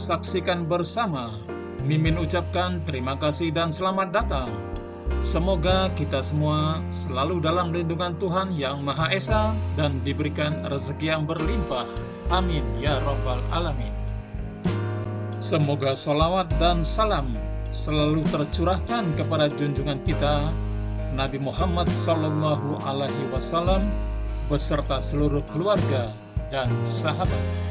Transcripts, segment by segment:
saksikan bersama. Mimin ucapkan terima kasih dan selamat datang. Semoga kita semua selalu dalam lindungan Tuhan Yang Maha Esa dan diberikan rezeki yang berlimpah. Amin ya Rabbal Alamin. Semoga sholawat dan salam selalu tercurahkan kepada junjungan kita Nabi Muhammad SAW beserta seluruh keluarga dan sahabat.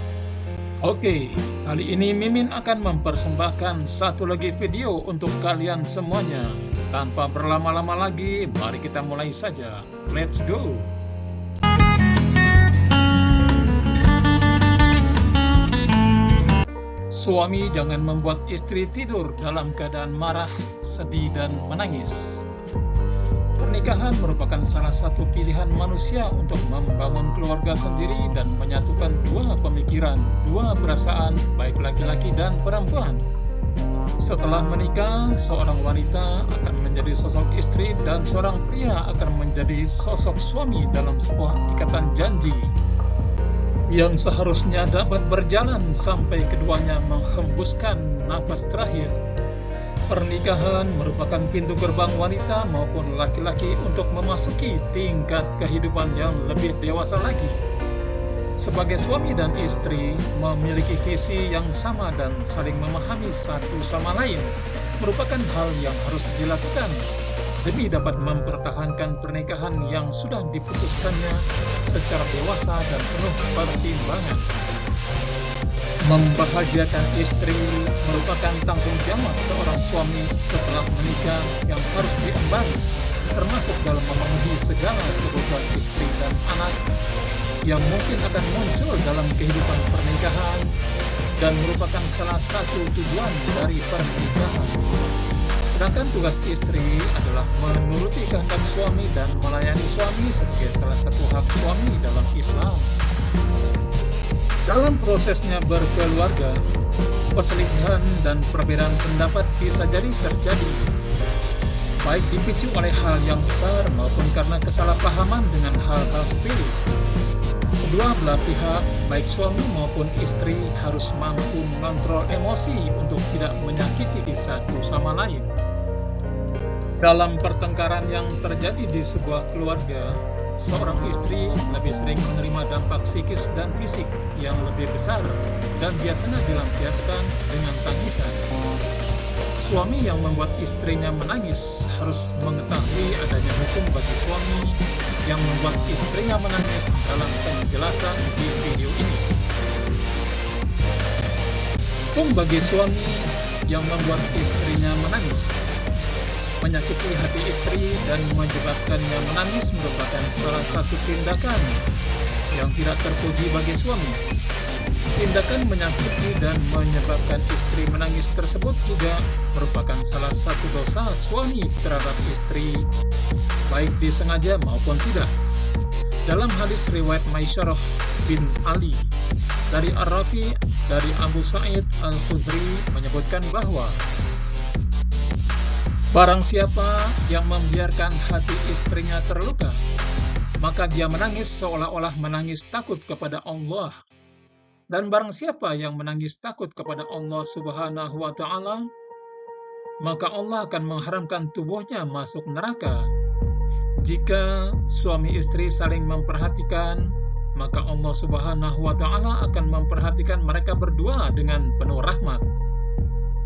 Oke, kali ini Mimin akan mempersembahkan satu lagi video untuk kalian semuanya. Tanpa berlama-lama lagi, mari kita mulai saja. Let's go! Suami jangan membuat istri tidur dalam keadaan marah, sedih, dan menangis. Pernikahan merupakan salah satu pilihan manusia untuk membangun keluarga sendiri dan menyatukan dua pemikiran, dua perasaan, baik laki-laki dan perempuan. Setelah menikah, seorang wanita akan menjadi sosok istri dan seorang pria akan menjadi sosok suami dalam sebuah ikatan janji yang seharusnya dapat berjalan sampai keduanya menghembuskan nafas terakhir. Pernikahan merupakan pintu gerbang wanita maupun laki-laki untuk memasuki tingkat kehidupan yang lebih dewasa lagi. Sebagai suami dan istri, memiliki visi yang sama dan saling memahami satu sama lain merupakan hal yang harus dilakukan demi dapat mempertahankan pernikahan yang sudah diputuskannya secara dewasa dan penuh pertimbangan. Membahagiakan istri merupakan tanggung jawab seorang suami setelah menikah yang harus diemban, termasuk dalam memenuhi segala kebutuhan istri dan anak yang mungkin akan muncul dalam kehidupan pernikahan dan merupakan salah satu tujuan dari pernikahan. Sedangkan tugas istri adalah menuruti kehendak suami dan melayani suami sebagai salah satu hak suami dalam Islam. Dalam prosesnya berkeluarga, perselisihan dan perbedaan pendapat bisa jadi terjadi, baik dipicu oleh hal yang besar maupun karena kesalahpahaman dengan hal-hal sepele. Kedua belah pihak, baik suami maupun istri, harus mampu mengontrol emosi untuk tidak menyakiti satu sama lain. Dalam pertengkaran yang terjadi di sebuah keluarga, seorang istri lebih sering menerima dampak psikis dan fisik yang lebih besar dan biasanya dilampiaskan dengan tangisan. Suami yang membuat istrinya menangis harus mengetahui adanya hukum bagi suami yang membuat istrinya menangis dalam penjelasan di video ini. Hukum bagi suami yang membuat istrinya menangis. Menyakiti hati istri dan menyebabkannya menangis merupakan salah satu tindakan yang tidak terpuji bagi suami. Tindakan menyakiti dan menyebabkan istri menangis tersebut juga merupakan salah satu dosa suami terhadap istri, baik disengaja maupun tidak. Dalam hadis riwayat Maisyarah bin Ali dari Ar-Rafi dari Abu Sa'id Al-Khudri menyebutkan bahwa barang siapa yang membiarkan hati istrinya terluka, maka dia menangis seolah-olah menangis takut kepada Allah. Dan barang siapa yang menangis takut kepada Allah Subhanahu wa Ta'ala, maka Allah akan mengharamkan tubuhnya masuk neraka. Jika suami istri saling memperhatikan, maka Allah Subhanahu wa Ta'ala akan memperhatikan mereka berdua dengan penuh rahmat.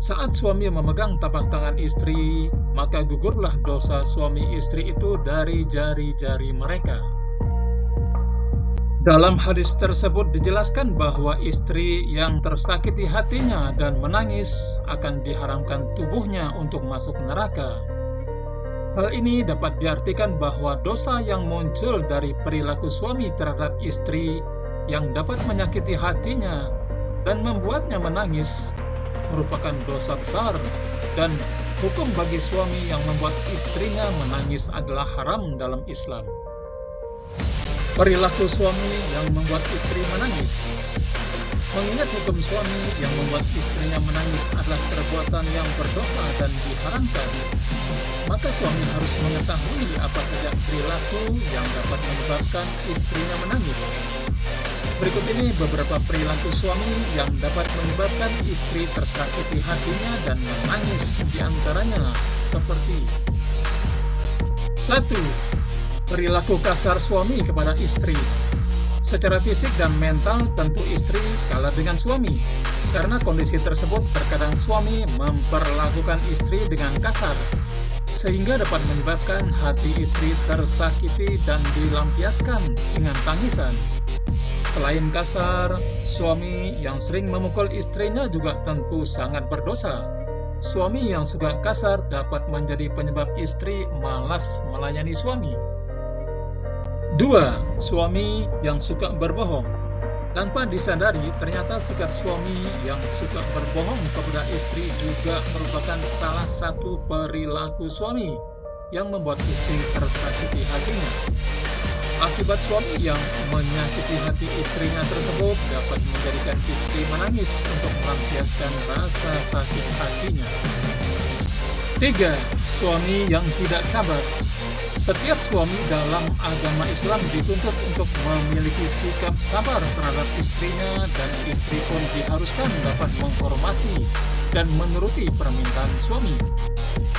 Saat suami memegang tapak tangan istri, maka gugurlah dosa suami istri itu dari jari-jari mereka. Dalam hadis tersebut dijelaskan bahwa istri yang tersakiti hatinya dan menangis akan diharamkan tubuhnya untuk masuk neraka. Hal ini dapat diartikan bahwa dosa yang muncul dari perilaku suami terhadap istri yang dapat menyakiti hatinya dan membuatnya menangis merupakan dosa besar, dan hukum bagi suami yang membuat istrinya menangis adalah haram dalam Islam. Perilaku suami yang membuat istri menangis. Mengingat hukum suami yang membuat istrinya menangis adalah perbuatan yang berdosa dan diharamkan, maka suami harus mengetahui apa saja perilaku yang dapat menyebabkan istrinya menangis. Berikut ini beberapa perilaku suami yang dapat menyebabkan istri tersakiti hatinya dan menangis, di antaranya seperti 1. Perilaku kasar suami kepada istri. Secara fisik dan mental tentu istri kalah dengan suami. Karena kondisi tersebut terkadang suami memperlakukan istri dengan kasar, sehingga dapat menyebabkan hati istri tersakiti dan dilampiaskan dengan tangisan. Selain kasar, suami yang sering memukul istrinya juga tentu sangat berdosa. Suami yang suka kasar dapat menjadi penyebab istri malas melayani suami. 2. Suami yang suka berbohong. Tanpa disadari, ternyata sikap suami yang suka berbohong kepada istri juga merupakan salah satu perilaku suami yang membuat istri tersakiti hatinya. Akibat suami yang menyakiti hati istrinya tersebut dapat menjadikan istri menangis untuk melampiaskan rasa sakit hatinya. 3. Suami yang tidak sabar. Setiap suami dalam agama Islam dituntut untuk memiliki sikap sabar terhadap istrinya, dan istri pun diharuskan dapat menghormati dan menuruti permintaan suami.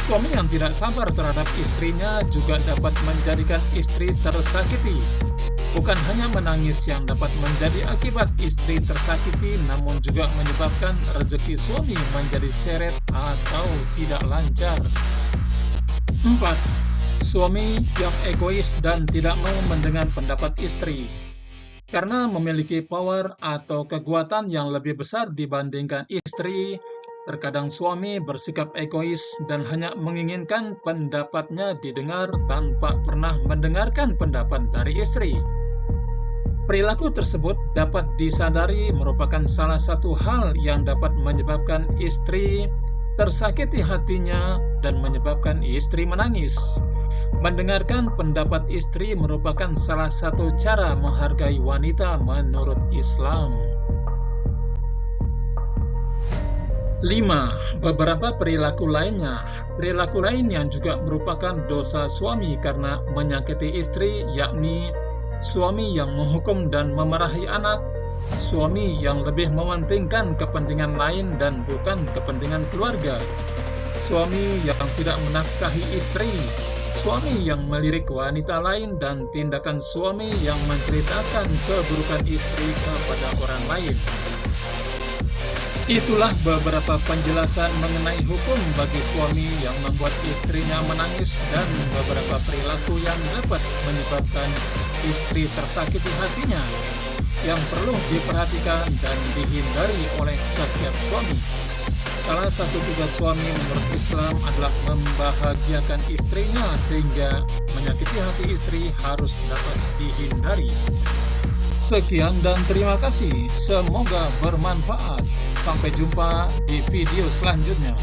Suami yang tidak sabar terhadap istrinya juga dapat menjadikan istri tersakiti. Bukan hanya menangis yang dapat menjadi akibat istri tersakiti, namun juga menyebabkan rezeki suami menjadi seret atau tidak lancar. 4. Suami yang egois dan tidak mau mendengar pendapat istri. Karena memiliki power atau kekuatan yang lebih besar dibandingkan istri, terkadang suami bersikap egois dan hanya menginginkan pendapatnya didengar tanpa pernah mendengarkan pendapat dari istri. Perilaku tersebut dapat disadari merupakan salah satu hal yang dapat menyebabkan istri tersakiti hatinya dan menyebabkan istri menangis. Mendengarkan pendapat istri merupakan salah satu cara menghargai wanita menurut Islam. 5. Beberapa perilaku lainnya. Perilaku lain yang juga merupakan dosa suami karena menyakiti istri, yakni suami yang menghukum dan memarahi anak, suami yang lebih mementingkan kepentingan lain dan bukan kepentingan keluarga, suami yang tidak menafkahi istri, suami yang melirik wanita lain, dan tindakan suami yang menceritakan keburukan istri kepada orang lain. Itulah beberapa penjelasan mengenai hukum bagi suami yang membuat istrinya menangis dan beberapa perilaku yang dapat menyebabkan istri tersakiti hatinya yang perlu diperhatikan dan dihindari oleh setiap suami. Salah satu tugas suami menurut Islam adalah membahagiakan istrinya, sehingga menyakiti hati istri harus dapat dihindari. Sekian dan terima kasih, semoga bermanfaat. Sampai jumpa di video selanjutnya.